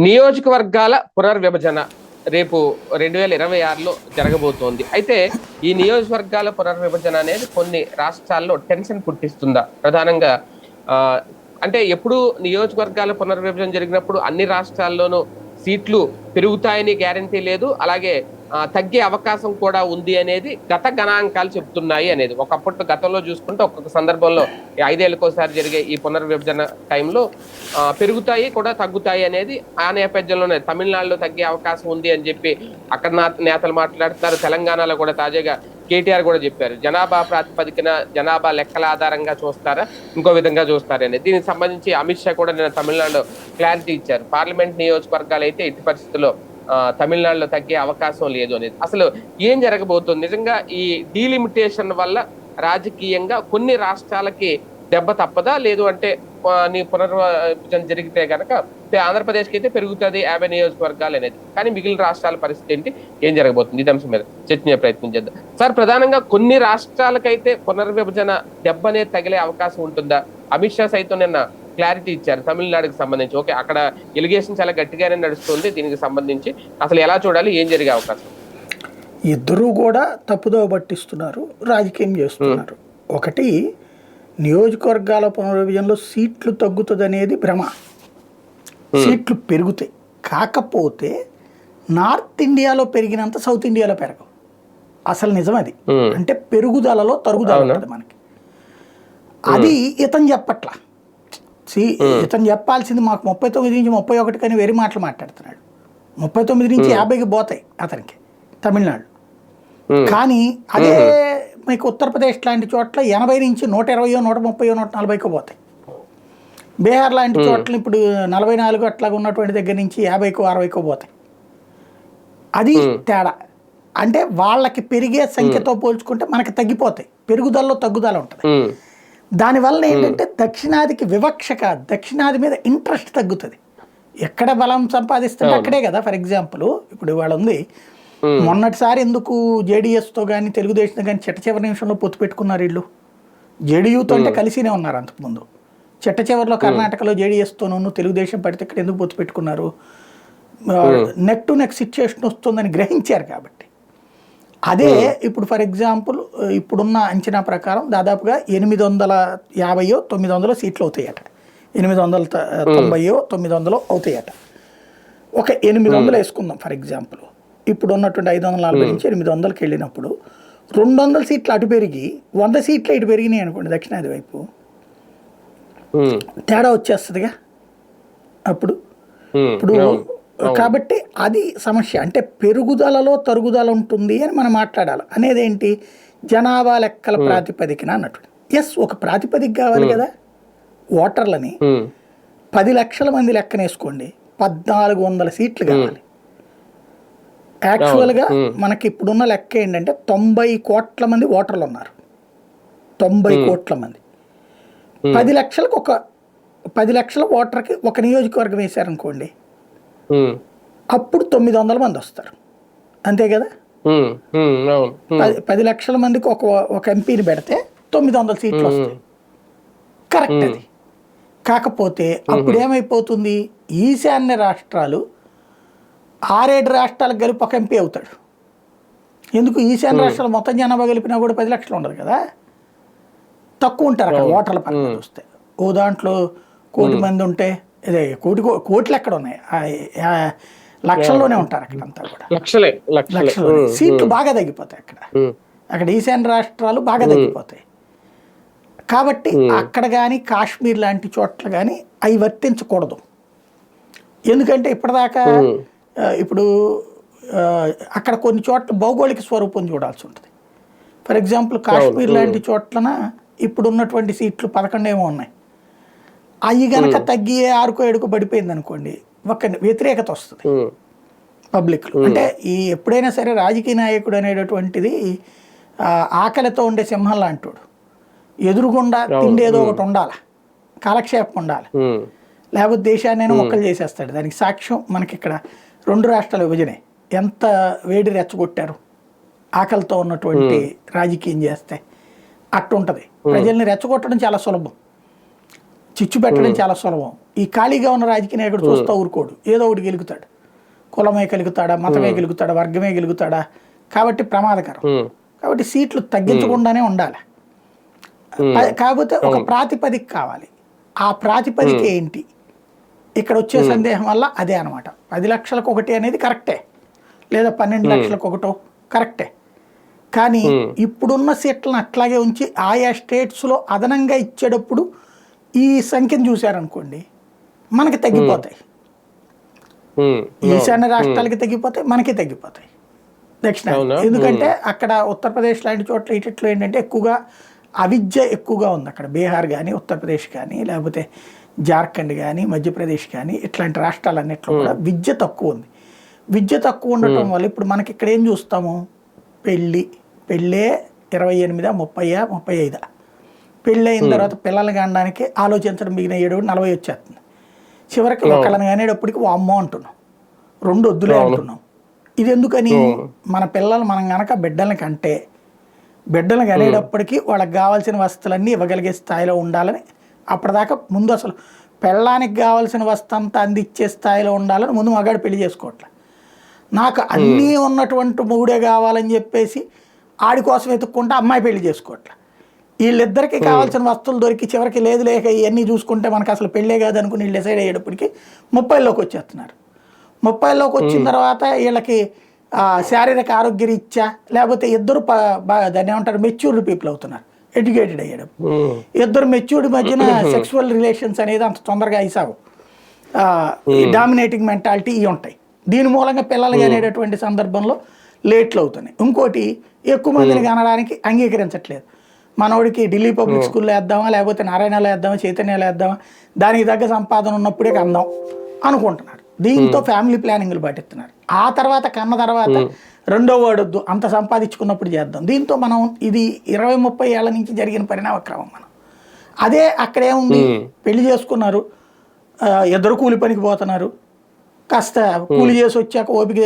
నియోజకవర్గాల పునర్విభజన రేపు 2026లో జరగబోతోంది. అయితే ఈ నియోజకవర్గాల పునర్విభజన అనేది కొన్ని రాష్ట్రాల్లో టెన్షన్ పుట్టిస్తుందా? ప్రధానంగా అంటే ఎప్పుడు నియోజకవర్గాల పునర్విభజన జరిగినప్పుడు అన్ని రాష్ట్రాల్లోనూ సీట్లు పెరుగుతాయని గ్యారంటీ లేదు. అలాగే తగ్గే అవకాశం కూడా ఉంది అనేది గత గణాంకాలు చెప్తున్నాయి అనేది. ఒకప్పట్లో గతంలో చూసుకుంటే ఒక్కొక్క సందర్భంలో 5 ఏళ్ళకోసారి జరిగే ఈ పునర్విభజన టైంలో పెరుగుతాయి కూడా తగ్గుతాయి అనేది ఆ నేపథ్యంలోనే తమిళనాడులో తగ్గే అవకాశం ఉంది అని చెప్పి అక్కడ నేతలు మాట్లాడుతున్నారు. తెలంగాణలో కూడా తాజాగా కేటీఆర్ కూడా చెప్పారు. జనాభా ప్రాతిపదికన జనాభా లెక్కల ఆధారంగా చూస్తారా, ఇంకో విధంగా చూస్తారని. దీనికి సంబంధించి అమిత్ షా కూడా నిన్న తమిళనాడులో క్లారిటీ ఇచ్చారు. పార్లమెంట్ నియోజకవర్గాలు అయితే ఎట్టి పరిస్థితుల్లో తమిళనాడులో తగ్గే అవకాశం లేదు అనేది. అసలు ఏం జరగబోతుంది? నిజంగా ఈ డీలిమిటేషన్ వల్ల రాజకీయంగా కొన్ని రాష్ట్రాలకి దెబ్బ తప్పదా? లేదు అంటే పునర్విభజన జరిగితే కనుక ఆంధ్రప్రదేశ్కి అయితే పెరుగుతుంది 50 నియోజకవర్గాలు అనేది. కానీ మిగిలిన రాష్ట్రాల పరిస్థితి ఏంటి, ఏం జరగబోతుంది? ఇది అంశం మీద చర్చించే ప్రయత్నం చేద్దాం. సార్, ప్రధానంగా కొన్ని రాష్ట్రాలకైతే పునర్విభజన దెబ్బ అనేది తగిలే అవకాశం ఉంటుందా? అమిత్ షా సైతం నిన్న క్లారిటీ ఇచ్చారు తమిళనాడుకి సంబంధించి. ఓకే, అక్కడ ఎలిగేషన్ చాలా గట్టిగానే నడుస్తుంది. దీనికి సంబంధించి అసలు ఎలా చూడాలి, ఏం జరిగే అవకాశం? ఇద్దరూ కూడా తప్పుదోవ పట్టిస్తున్నారు, రాజకీయం చేస్తున్నారు. ఒకటి, నియోజకవర్గాల పునర్విభజనలో సీట్లు తగ్గుతుంది అనేది భ్రమ. సీట్లు పెరుగుతాయి. కాకపోతే నార్త్ ఇండియాలో పెరిగినంత సౌత్ ఇండియాలో పెరగవు. అసలు నిజం అది. అంటే పెరుగుదలలో తరుగుదల ఉంటుంది మనకి. అది ఇతను చెప్పట్లా. ఇతను చెప్పాల్సింది మాకు 39 నుంచి 31 కానీ వేరే మాటలు మాట్లాడుతున్నాడు. 39 నుంచి 50కి పోతాయి అతనికి తమిళనాడు. కానీ అదే మీకు ఉత్తరప్రదేశ్ లాంటి చోట్ల 80 నుంచి 120, 130, 140 పోతాయి. బీహార్ లాంటి చోట్ల ఇప్పుడు 44 అట్లాగా ఉన్నటువంటి దగ్గర నుంచి 50, 60 పోతాయి. అది తేడా. అంటే వాళ్ళకి పెరిగే సంఖ్యతో పోల్చుకుంటే మనకి తగ్గిపోతాయి. పెరుగుదలలో తగ్గుదల ఉంటుంది. దానివల్ల ఏంటంటే దక్షిణాదికి వివక్ష కాదు, దక్షిణాది మీద ఇంట్రెస్ట్ తగ్గుతుంది. ఎక్కడ బలం సంపాదిస్తుంటే అక్కడే కదా. ఫర్ ఎగ్జాంపుల్ ఇప్పుడు ఇవాళ ఉంది, మొన్నటిసారి ఎందుకు జేడీఎస్తో కానీ తెలుగుదేశంతో కానీ చివరి నిమిషంలో పొత్తు పెట్టుకున్నారు వీళ్ళు. జేడీయూతో అంటే కలిసినే ఉన్నారు అంతకుముందు. చివరిలో కర్ణాటకలో జేడీఎస్తోనూ తెలుగుదేశం పడితే ఇక్కడ ఎందుకు పొత్తు పెట్టుకున్నారు? నెక్ టు నెక్ సిచ్యుయేషన్ వస్తుందని గ్రహించారు కాబట్టి. అదే ఇప్పుడు ఫర్ ఎగ్జాంపుల్ ఇప్పుడున్న అంచనా ప్రకారం దాదాపుగా 850, 900 సీట్లు అవుతాయట. 890, 900 అవుతాయట. ఒక 800 వేసుకుందాం ఫర్ ఎగ్జాంపుల్. ఇప్పుడు ఉన్నటువంటి 540 నుంచి 800కి వెళ్ళినప్పుడు 200 సీట్లు అటు పెరిగి 100 సీట్లు ఇటు పెరిగినాయి అనుకోండి దక్షిణాది వైపు, తేడా వచ్చేస్తుందిగా అప్పుడు. ఇప్పుడు కాబట్టి అది సమస్య. అంటే పెరుగుదలలో తరుగుదల ఉంటుంది అని మనం మాట్లాడాలి. అనేది ఏంటి? జనాభా లెక్కల ప్రాతిపదికన అన్నట్టు. ఎస్, ఒక ప్రాతిపదిక కావాలి కదా. ఓటర్లని 10 లక్షల మంది లెక్కనేసుకోండి, 1400 సీట్లు కావాలి. యాక్చువల్గా మనకి ఇప్పుడున్న లెక్క ఏంటంటే 90 కోట్ల మంది ఓటర్లు ఉన్నారు. 90 కోట్ల మంది. 10 లక్షలకు 10 లక్షల ఓటర్కి ఒక నియోజకవర్గం వేశారనుకోండి, అప్పుడు 900 మంది వస్తారు. అంతే కదా. 10 లక్షల మందికి ఒక ఎంపీని పెడితే 900 సీట్లు వస్తాయి. కరెక్ట్ అది. కాకపోతే అప్పుడు ఏమైపోతుంది? ఈశాన్య రాష్ట్రాలు 6-7 రాష్ట్రాలకు కలిపి ఒక ఎంపీ అవుతాడు. ఎందుకు? ఈశాన్య రాష్ట్రాలు మొత్తం జనాభా కలిపినా కూడా 10 లక్షలు ఉండదు కదా, తక్కువ ఉంటారు అక్కడ ఓటర్ల పరంగా చూస్తే. ఓ దాంట్లో 1 కోటి మంది ఉంటే ఇదే కోట్లు ఎక్కడ ఉన్నాయి, లక్షల్లోనే ఉంటారు అక్కడంతా కూడా. లక్షలు సీట్లు బాగా తగ్గిపోతాయి అక్కడ ఈశాన్య రాష్ట్రాలు బాగా తగ్గిపోతాయి. కాబట్టి అక్కడ కానీ కాశ్మీర్ లాంటి చోట్ల కానీ అవి వర్తించకూడదు. ఎందుకంటే ఇప్పటిదాకా ఇప్పుడు అక్కడ కొన్ని చోట్ల భౌగోళిక స్వరూపం చూడాల్సి ఉంటుంది. ఫర్ ఎగ్జాంపుల్ కాశ్మీర్ లాంటి చోట్లన ఇప్పుడు ఉన్నటువంటి సీట్లు 11 ఏమో ఉన్నాయి. అవి కనుక తగ్గి 6కో 7కో పడిపోయింది అనుకోండి, ఒక వ్యతిరేకత వస్తుంది పబ్లిక్లో. అంటే ఎప్పుడైనా సరే రాజకీయ నాయకుడు అనేటటువంటిది ఆకలితో ఉండే సింహం లాంటివాడు. ఎదురుగుండా తిండి ఏదో ఒకటి ఉండాలి, కాలక్షేపం ఉండాలి, లేకపోతే దేశాన్ని మొక్కలు చేసేస్తాడు. దానికి సాక్ష్యం మనకి ఇక్కడ 2 రాష్ట్రాల విభజనే ఎంత వేడి రెచ్చగొట్టారు ఆకలితో ఉన్నటువంటి రాజకీయం చేస్తే. అట్టుంటది. ప్రజల్ని రెచ్చగొట్టడం చాలా సులభం, చిచ్చు పెట్టడం చాలా సులభం. ఈ ఖాళీగా ఉన్న రాజకీయ నాయకుడు చూస్తూ ఊరుకోడు, ఏదో ఒకటి గెలుగుతాడు. కులమే గెలుగుతాడా, మతమే గెలుగుతాడా, వర్గమే గెలుగుతాడా, కాబట్టి ప్రమాదకరం. కాబట్టి సీట్లు తగ్గించకుండానే ఉండాలి. కాకపోతే ఒక ప్రాతిపదిక కావాలి. ఆ ప్రాతిపదిక ఏంటి ఇక్కడ వచ్చే సందేహం వల్ల అదే అనమాట. 10 లక్షలకు ఒకటి అనేది కరెక్టే, లేదా 12 లక్షలకు ఒకటో కరెక్టే. కానీ ఇప్పుడున్న సీట్లను అట్లాగే ఉంచి ఆయా స్టేట్స్లో అదనంగా ఇచ్చేటప్పుడు ఈ సంఖ్యను చూశారనుకోండి, మనకి తగ్గిపోతాయి. ఈశాన్య రాష్ట్రాలకి తగ్గిపోతాయి, మనకి తగ్గిపోతాయి దక్షిణాది. ఎందుకంటే అక్కడ ఉత్తరప్రదేశ్ లాంటి చోట్ల ఇట్లో ఏంటంటే ఎక్కువగా అవిద్య ఎక్కువగా ఉంది. అక్కడ బీహార్ కానీ, ఉత్తరప్రదేశ్ కానీ, లేకపోతే జార్ఖండ్ కానీ, మధ్యప్రదేశ్ కానీ, ఇట్లాంటి రాష్ట్రాలన్నింటిలో కూడా విద్య తక్కువ ఉంది. విద్య తక్కువ ఉండటం వల్ల ఇప్పుడు మనకి ఇక్కడ ఏం చూస్తాము, పెళ్ళే 28, 30, 35. పెళ్ళి అయిన తర్వాత పిల్లల్ని కనడానికి ఆలోచించడం మిగిలిన 40 వచ్చేస్తుంది. చివరికి ఒకళ్ళని కానేటప్పటికి అమ్మో అంటున్నాం, 2 వద్దులే అంటున్నాం. ఇది ఎందుకని, మన పిల్లలు మనం కనుక బిడ్డలని కంటే బిడ్డలు కనేటప్పటికీ వాళ్ళకి కావాల్సిన వస్తువులన్నీ ఇవ్వగలిగే స్థాయిలో ఉండాలని, అప్పటిదాకా ముందు అసలు పెళ్ళానికి కావాల్సిన వస్తువు అంతా అందించే స్థాయిలో ఉండాలని ముందు మగాడు పెళ్లి చేసుకోవట్లే. నాకు అన్నీ ఉన్నటువంటి మొగుడే కావాలని చెప్పేసి ఆడి కోసం వెతుక్కుంటే అమ్మాయి పెళ్లి చేసుకోవట్లే. వీళ్ళిద్దరికి కావాల్సిన వస్తువులు దొరికి చివరికి లేదు లేక ఇవన్నీ చూసుకుంటే మనకు అసలు పెళ్ళే కాదనుకుని వీళ్ళు డిసైడ్ అయ్యేటప్పటికి 30లోకి వచ్చేస్తున్నారు. 30లోకి వచ్చిన తర్వాత వీళ్ళకి శారీరక ఆరోగ్య రీత్యా లేకపోతే ఇద్దరు దాన్ని ఏమంటారు మెచ్యూర్డ్ పీపుల్ అవుతున్నారు, ఎడ్యుకేటెడ్ అయ్యడం. ఇద్దరు మెచ్యూర్డ్ మధ్యన సెక్సువల్ రిలేషన్స్ అనేది అంత తొందరగా అయిసావు. డామినేటింగ్ మెంటాలిటీ ఇవి ఉంటాయి. దీని మూలంగా పిల్లలు అనేటటువంటి సందర్భంలో లేట్లు అవుతున్నాయి. ఇంకోటి ఎక్కువ మందిని కనడానికి అంగీకరించట్లేదు. మనోడికి ఢిల్లీ పబ్లిక్ స్కూల్లో వేద్దామా, లేకపోతే నారాయణలో వేద్దామా, చైతన్యలో వేద్దామా, దానికి తగ్గ సంపాదన ఉన్నప్పుడే కందాం అనుకుంటున్నారు. దీంతో ఫ్యామిలీ ప్లానింగ్లు పాటిస్తున్నారు. ఆ తర్వాత కన్న తర్వాత రెండో వాడొద్దు, అంత సంపాదించుకున్నప్పుడు చేద్దాం. దీంతో మనం ఇది 20-30 ఏళ్ల నుంచి జరిగిన పరిణామక్రమం. మనం అదే అక్కడేముంది, పెళ్లి చేసుకున్నారు, ఇద్దరు కూలి పనికి పోతున్నారు, కాస్త కూలి చేసి వచ్చాక ఓపిక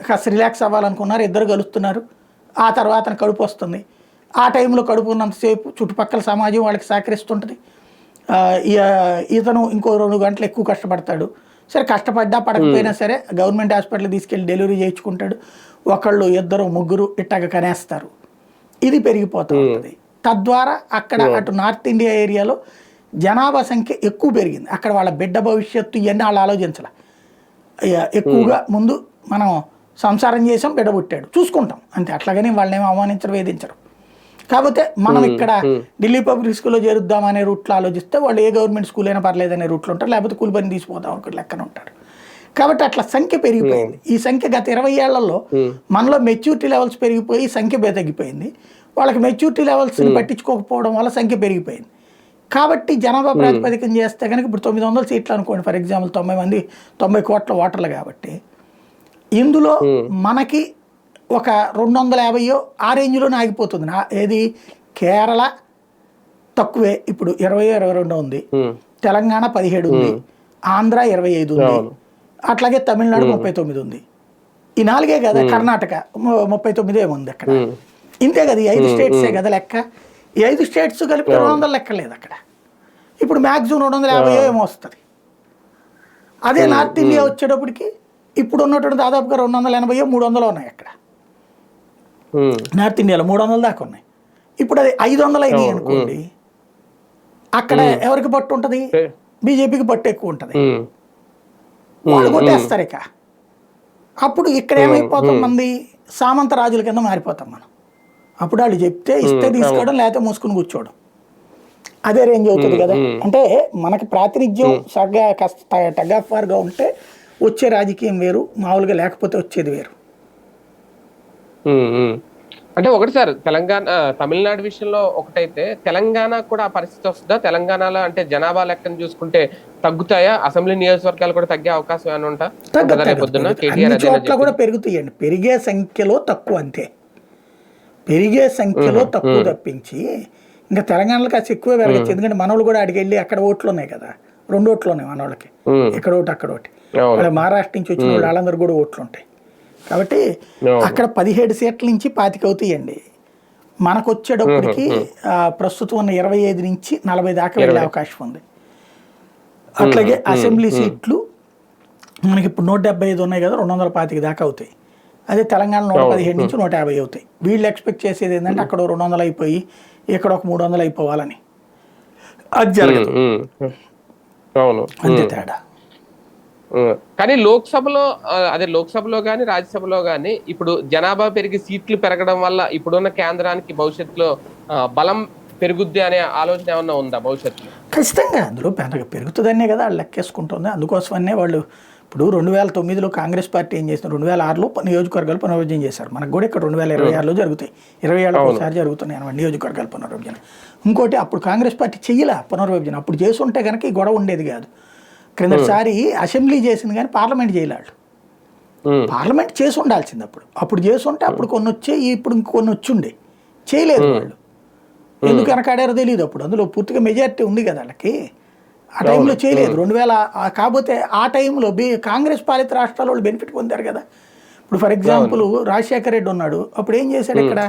కాస్త రిలాక్స్ అవ్వాలనుకున్నారు, ఇద్దరు కలుస్తున్నారు. ఆ తర్వాత కడుపు వస్తుంది. ఆ టైంలో కడుపు ఉన్నంతసేపు చుట్టుపక్కల సమాజం వాళ్ళకి సహకరిస్తుంటుంది. ఇతను ఇంకో 2 గంటలు ఎక్కువ కష్టపడతాడు. సరే కష్టపడ్డా పడకపోయినా సరే గవర్నమెంట్ హాస్పిటల్ తీసుకెళ్ళి డెలివరీ చేయించుకుంటాడు. ఒకళ్ళు, ఇద్దరు, ముగ్గురు ఇట్టగా కనేస్తారు. ఇది పెరిగిపోతూ ఉంటుంది. తద్వారా అక్కడ అటు నార్త్ ఇండియా ఏరియాలో జనాభా సంఖ్య ఎక్కువ పెరిగింది. అక్కడ వాళ్ళ బిడ్డ భవిష్యత్తు ఇవన్నీ వాళ్ళు ఆలోచించాల. ఎక్కువగా ముందు మనం సంసారం చేసాం, బిడ్డ పుట్టాడు, చూసుకుంటాం అంతే. అట్లాగని వాళ్ళని ఏమో అవమానించరు, వేధించరు. కాకపోతే మనం ఇక్కడ ఢిల్లీ పబ్లిక్ స్కూల్లో చేరుద్దాం అనే రూట్లో ఆలోచిస్తే వాళ్ళు ఏ గవర్నమెంట్ స్కూల్ అయినా పర్లేదు అనే రూట్లో ఉంటారు, లేకపోతే కూలి పని తీసిపోతాం అనుకుని లెక్కన ఉంటారు. కాబట్టి అట్లా సంఖ్య పెరిగిపోయింది. ఈ సంఖ్య గత 20 ఏళ్లలో మనలో మెచ్యూరిటీ లెవెల్స్ పెరిగిపోయి సంఖ్య తగ్గిపోయింది. వాళ్ళకి మెచ్యూరిటీ లెవెల్స్ని పట్టించుకోకపోవడం వల్ల సంఖ్య పెరిగిపోయింది. కాబట్టి జనాభా ప్రాతిపదికన చేస్తే కనుక ఇప్పుడు 900 సీట్లు అనుకోండి ఫర్ ఎగ్జాంపుల్, 90 కోట్ల ఓటర్లు. కాబట్టి ఇందులో మనకి ఒక 250 ఆ రేంజ్లోనే ఆగిపోతుంది. ఏది కేరళ తక్కువే, ఇప్పుడు 20-22 ఉంది, తెలంగాణ 17 ఉంది, ఆంధ్ర 25 ఉంది, అట్లాగే తమిళనాడు 39 ఉంది. ఈ 4 కదా. కర్ణాటక 39 ఏముంది అక్కడ. ఇంతే కదా, ఈ 5 స్టేట్సే కదా లెక్క. ఈ 5 స్టేట్స్ కలిపి 200 లెక్కలేదు అక్కడ. ఇప్పుడు మ్యాక్సిమం 250 ఏమో వస్తుంది. అదే నార్త్ ఇండియా వచ్చేటప్పటికి ఇప్పుడు ఉన్నటువంటి దాదాపుగా 280, 300 ఉన్నాయి అక్కడ. నార్త్ ఇండియాలో 300 దాకా ఉన్నాయి. ఇప్పుడు అది 500 అయినాయి అనుకోండి, అక్కడ ఎవరికి పట్టు ఉంటుంది, బీజేపీకి పట్టు ఎక్కువ ఉంటుంది, వాళ్ళు కొట్టేస్తారు. ఇక అప్పుడు ఇక్కడ ఏమైపోతాం, మంది సామంత రాజుల కింద మారిపోతాం మనం. అప్పుడు వాళ్ళు చెప్తే ఇస్తే తీసుకోవడం, లేకపోతే మూసుకుని కూర్చోవడం, అదే రేంజ్ అవుతుంది కదా. అంటే మనకి ప్రాతినిధ్యం సరిగ్గా కాస్త టగ్ ఆఫ్ వార్గా ఉంటే వచ్చే రాజకీయం వేరు, మామూలుగా లేకపోతే వచ్చేది వేరు. అంటే ఒకటి సార్, తమిళనాడు విషయంలో ఒకటైతే తెలంగాణ కూడా ఆ పరిస్థితి వస్తుందా? తెలంగాణలో అంటే జనాభా లెక్కను చూసుకుంటే తగ్గుతాయా? అసెంబ్లీ నియోజకవర్గాలు కూడా తగ్గే అవకాశం ఏమైనా ఉంటా? చోట్ల కూడా పెరుగుతాయండి, పెరిగే సంఖ్యలో తక్కువ, అంతే. పెరిగే సంఖ్యలో తక్కువ తప్పించి ఇంకా తెలంగాణలో కాస్త ఎక్కువ పెరగచ్చు. ఎందుకంటే మనోళ్ళు కూడా అడిగి వెళ్ళి అక్కడ ఓట్లు ఉన్నాయి కదా, 2 ఓట్లు ఉన్నాయి మనోళ్ళకి, ఇక్కడ ఒకటి అక్కడ ఒకటి. మహారాష్ట్ర నుంచి వచ్చిన వాళ్ళు వాళ్ళందరూ కూడా ఓట్లు ఉంటాయి. కాబట్టి అక్కడ 17 సీట్ల నుంచి 25 అవుతాయండి. మనకు వచ్చేటప్పటికి ప్రస్తుతం ఉన్న 25 నుంచి 40 దాకా వెళ్ళే అవకాశం ఉంది. అట్లాగే అసెంబ్లీ సీట్లు మనకి ఇప్పుడు 175 ఉన్నాయి కదా, 225 దాకా అవుతాయి. అదే తెలంగాణ 117 నుంచి 150 అవుతాయి. వీళ్ళు ఎక్స్పెక్ట్ చేసేది ఏంటంటే అక్కడ 200 అయిపోయి ఇక్కడ ఒక 300 అయిపోవాలని. అది జరగదు. అవును, అంతే తేడా. కానీ లోక్సభలో అదే లోక్సభలో కానీ రాజ్యసభలో కానీ ఇప్పుడు జనాభా పెరిగి సీట్లు పెరగడం వల్ల ఇప్పుడున్న కేంద్రానికి భవిష్యత్తులో బలం పెరుగుద్ది అనే ఆలోచన ఏమన్నా ఉందా భవిష్యత్తులో? ఖచ్చితంగా అందులో పెరుగుతుందనే కదా వాళ్ళు లెక్కేసుకుంటుంది. అందుకోసమనే వాళ్ళు ఇప్పుడు 2009లో కాంగ్రెస్ పార్టీ ఏం చేస్తున్నారు, 2006లో నియోజకవర్గాలు పునర్విభజన చేశారు. మనకు కూడా ఇక్కడ 2026లో జరుగుతాయి, 20 ఏళ్ళకి ఒకసారి జరుగుతున్నాయి అన్నమాట నియోజకవర్గాల పునర్విభజన. ఇంకోటి అప్పుడు కాంగ్రెస్ పార్టీ చెయ్యలే పునర్విభజన. అప్పుడు చేసుంటే కనుక ఈ గొడవ ఉండేది కాదు. క్రిందసారి అసెంబ్లీ చేసింది కానీ పార్లమెంట్ చేయలేడు. పార్లమెంట్ చేసి ఉండాల్సింది అప్పుడు చేసి ఉంటే అప్పుడు కొన్ని వచ్చాయి, ఇప్పుడు ఇంకొన్ని వచ్చుండే. చేయలేదు వాళ్ళు, ఎందుకు వెనకాడారో తెలియదు. అప్పుడు అందులో పూర్తిగా మెజారిటీ ఉంది కదా వాళ్ళకి. ఆ టైంలో చేయలేదు. 2000 కాకపోతే ఆ టైంలో కాంగ్రెస్ పాలిత రాష్ట్రాల వాళ్ళు బెనిఫిట్ పొందారు కదా. ఇప్పుడు ఫర్ ఎగ్జాంపుల్ రాజశేఖర రెడ్డి ఉన్నాడు, అప్పుడు ఏం చేశాడు, ఇక్కడ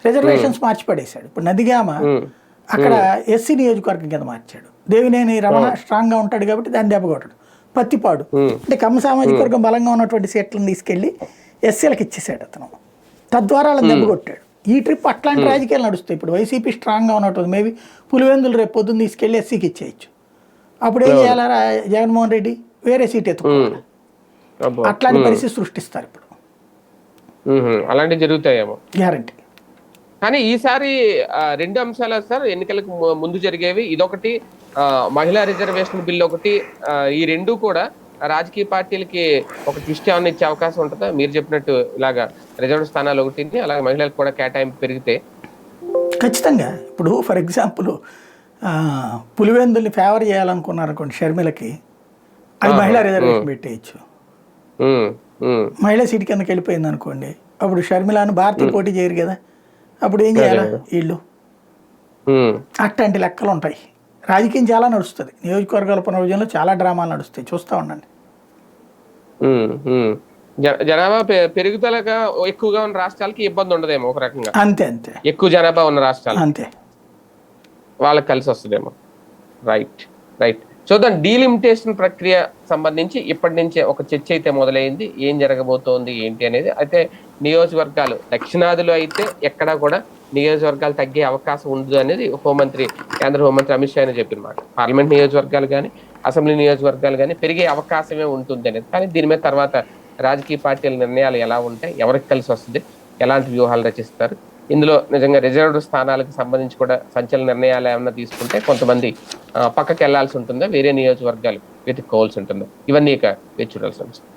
రిజర్వేషన్స్ మార్చి పడేశాడు. ఇప్పుడు నందిగామ అక్కడ ఎస్సీ నియోజకవర్గం కింద మార్చాడు. దేవినేని రమణ స్ట్రాంగ్గా ఉంటాడు కాబట్టి దాన్ని దెబ్బకొట్టాడు. పత్తిపాడు అంటే కమ్మ సామాజిక వర్గం బలంగా ఉన్నటువంటి సీట్లను తీసుకెళ్లి ఎస్సీలకు ఇచ్చేసాడు అతను. తద్వారా వాళ్ళని దెబ్బకొట్టాడు. ఈ ట్రిప్ అట్లాంటి రాజకీయాలు నడుస్తాయి. ఇప్పుడు వైసీపీ స్ట్రాంగ్గా ఉన్నట్టు మేబీ పులివెందులు రేపు పొద్దున్న తీసుకెళ్లి ఎస్సీకి ఇచ్చేయచ్చు. అప్పుడు ఏం చేయాలా జగన్మోహన్ రెడ్డి, వేరే సీట్ ఎత్తుకోవాలి. అట్లాంటి పరిస్థితి సృష్టిస్తారు ఇప్పుడు. అలాంటివి జరుగుతాయేమో గ్యారంటీ. కానీ ఈసారి 2 అంశాలు సార్ ఎన్నికలకు ముందు జరిగేవి. ఇదొకటి, మహిళా రిజర్వేషన్ బిల్ ఒకటి. ఈ రెండు కూడా రాజకీయ పార్టీలకి ఒక ట్విస్ట్ ఏమన్నా ఇచ్చే అవకాశం ఉంటుందా? మీరు చెప్పినట్టు ఇలాగా రిజర్వ్ స్థానాలు ఒకటి, అలాగే మహిళలకు కూడా కేటాయింపు పెరిగితే ఖచ్చితంగా. ఇప్పుడు ఫర్ ఎగ్జాంపుల్ పులివెందుల్ని ఫేవర్ చేయాలనుకున్నారు అనుకోండి షర్మిలకి, అది మహిళా రిజర్వేషన్ పెట్టేయచ్చు. మహిళా సీట్ కిందకి వెళ్ళిపోయింది అనుకోండి, అప్పుడు షర్మిలను భారతీయ పోటీ చేయరు కదా, అప్పుడు ఏం చేయాలి వీళ్ళు? అట్లాంటి లెక్కలు ఉంటాయి. రాజకీయం చాలా నడుస్తుంది. నియోజకవర్గాల పునర్విభజనలో చాలా డ్రామాలు నడుస్తాయి, చూస్తూ ఉండండి. జనాభా పెరుగుదలగా ఎక్కువగా ఉన్న రాష్ట్రాలకి ఇబ్బంది ఉండదేమో ఒక రకంగా. అంతే అంతే, ఎక్కువ జనాభా ఉన్న రాష్ట్రాలు అంతే వాళ్ళకి కలిసి వస్తుందేమో. Right right. చూద్దాం. డీలిమిటేషన్ ప్రక్రియ సంబంధించి ఇప్పటి నుంచే ఒక చర్చ అయితే మొదలైంది. ఏం జరగబోతోంది ఏంటి అనేది. అయితే నియోజకవర్గాలు దక్షిణాదిలో అయితే ఎక్కడా కూడా నియోజకవర్గాలు తగ్గే అవకాశం ఉండదు అనేది హోంమంత్రి, కేంద్ర హోంమంత్రి అమిత్ షా చెప్పిన మాట. పార్లమెంట్ నియోజకవర్గాలు కానీ అసెంబ్లీ నియోజకవర్గాలు కానీ పెరిగే అవకాశమే ఉంటుంది అనేది. కానీ దీని మీద తర్వాత రాజకీయ పార్టీల నిర్ణయాలు ఎలా ఉంటాయి, ఎవరికి కలిసి వస్తుంది, ఎలాంటి వ్యూహాలు రచిస్తారు, ఇందులో నిజంగా రిజర్వ్డ్ స్థానాలకు సంబంధించి కూడా సంచలన నిర్ణయాలు ఏమన్నా తీసుకుంటే కొంతమంది పక్కకి వెళ్లాల్సి ఉంటుందా, వేరే నియోజకవర్గాలు వెతుక్కోవాల్సి ఉంటుందా, ఇవన్నీ ఇక వేచి చూడాల్సి ఉంటుంది.